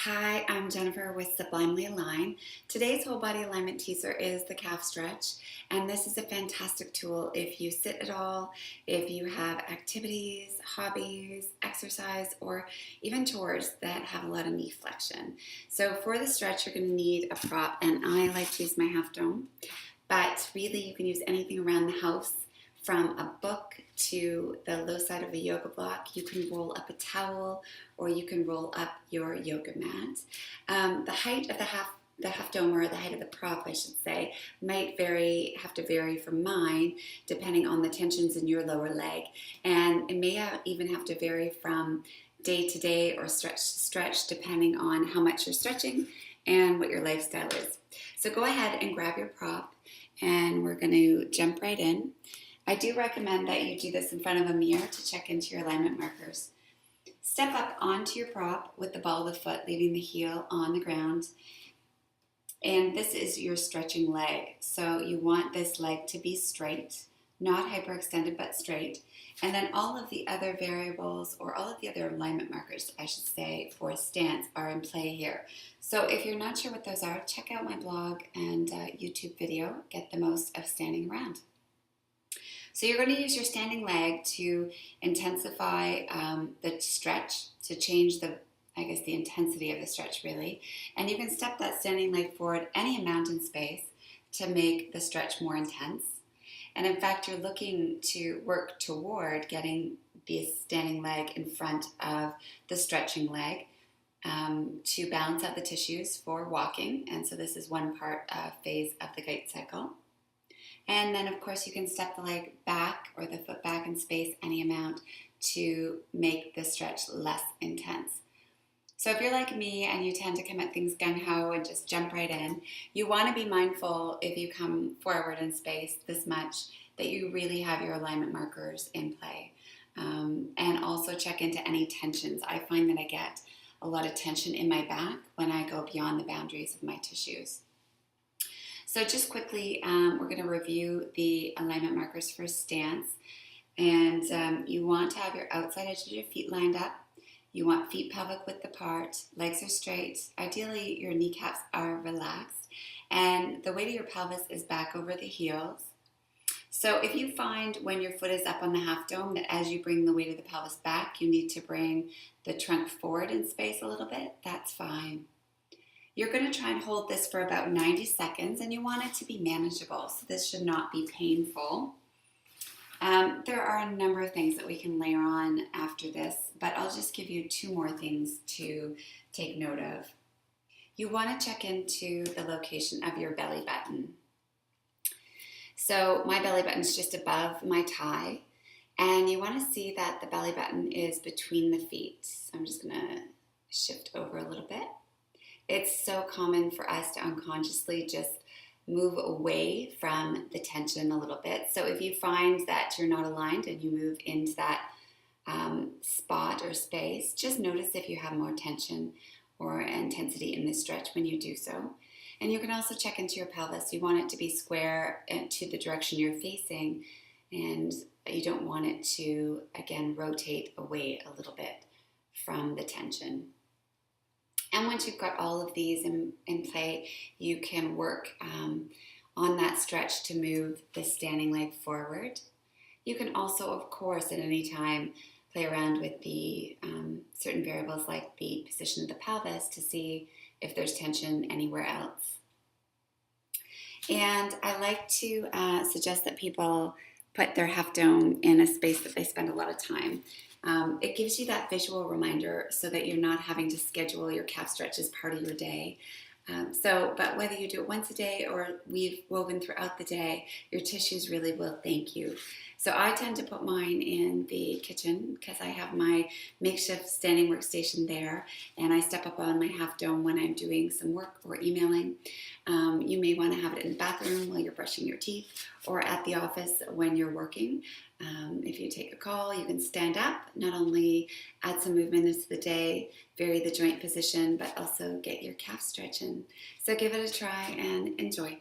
Hi, I'm Jennifer with Sublimely Align. Today's whole body alignment teaser is the calf stretch, and this is a fantastic tool if you sit at all, if you have activities, hobbies, exercise, or even chores that have a lot of knee flexion. So for the stretch, you're going to need a prop, and I like to use my half dome, but really you can use anything around the house. From a book to the low side of a yoga block, you can roll up a towel or you can roll up your yoga mat. The height of the half dome, or the height of the prop, I should say, might have to vary from mine depending on the tensions in your lower leg, and it may even have to vary from day to day or stretch to stretch depending on how much you're stretching and what your lifestyle is. So go ahead and grab your prop, and we're going to jump right in. I do recommend that you do this in front of a mirror to check into your alignment markers. Step up onto your prop with the ball of the foot, leaving the heel on the ground. And this is your stretching leg. So you want this leg to be straight, not hyperextended, but straight. And then all of the other variables, or all of the other alignment markers, I should say, for stance are in play here. So if you're not sure what those are, check out my blog and YouTube video, Get the Most of Standing Around. So you're going to use your standing leg to intensify the stretch, to change the intensity of the stretch really. And you can step that standing leg forward any amount in space to make the stretch more intense. And in fact, you're looking to work toward getting the standing leg in front of the stretching leg to balance out the tissues for walking. And so this is one phase of the gait cycle. And then, of course, you can step the leg back or the foot back in space any amount to make the stretch less intense. So if you're like me and you tend to come at things gung-ho and just jump right in, you want to be mindful if you come forward in space this much that you really have your alignment markers in play. And also check into any tensions. I find that I get a lot of tension in my back when I go beyond the boundaries of my tissues. So just quickly, we're going to review the alignment markers for stance. And you want to have your outside edge of your feet lined up. You want feet pelvic width apart, legs are straight. Ideally, your kneecaps are relaxed. And the weight of your pelvis is back over the heels. So if you find when your foot is up on the half dome that as you bring the weight of the pelvis back, you need to bring the trunk forward in space a little bit, that's fine. You're going to try and hold this for about 90 seconds, and you want it to be manageable, so this should not be painful. There are a number of things that we can layer on after this, but I'll just give you two more things to take note of. You want to check into the location of your belly button. So my belly button is just above my thigh, and you want to see that the belly button is between the feet. So I'm just going to shift over a little bit. It's so common for us to unconsciously just move away from the tension a little bit. So if you find that you're not aligned and you move into that spot or space, just notice if you have more tension or intensity in the stretch when you do so. And you can also check into your pelvis. You want it to be square to the direction you're facing, and you don't want it to, again, rotate away a little bit from the tension. And once you've got all of these in play, you can work on that stretch to move the standing leg forward. You can also, of course, at any time play around with the certain variables like the position of the pelvis to see if there's tension anywhere else. And I like to suggest that people put their half dome in a space that they spend a lot of time. It gives you that visual reminder so that you're not having to schedule your calf stretch as part of your day. But whether you do it once a day or we've woven throughout the day, your tissues really will thank you. So I tend to put mine in the kitchen because I have my makeshift standing workstation there, and I step up on my half dome when I'm doing some work or emailing. You may want to have it in the bathroom while you're brushing your teeth, or at the office when you're working. If you take a call, you can stand up, not only add some movement into the day, vary the joint position, but also get your calf stretching. So give it a try and enjoy.